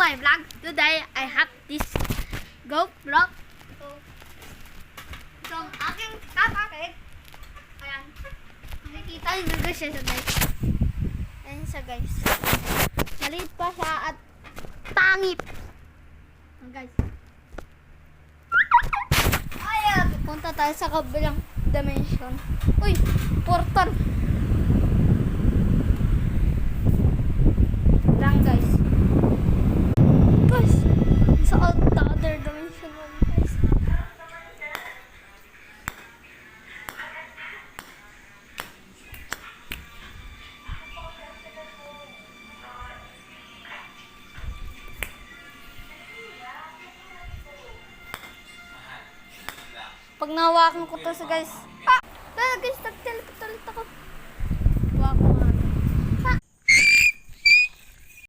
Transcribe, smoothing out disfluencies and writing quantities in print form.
my vlog. Today, I have this GoPro. So, aking kapatid. Ayan. Makikita nyo na siya guys. Ayan siya guys. Maliit pa siya at pangit. Ayan guys. Ayan. Punta tayo sa kabilang dimension. Uy! Portal! Lang guys. Guys! Sa other dimension lang guys. Pag nahawakan ko to sa guys,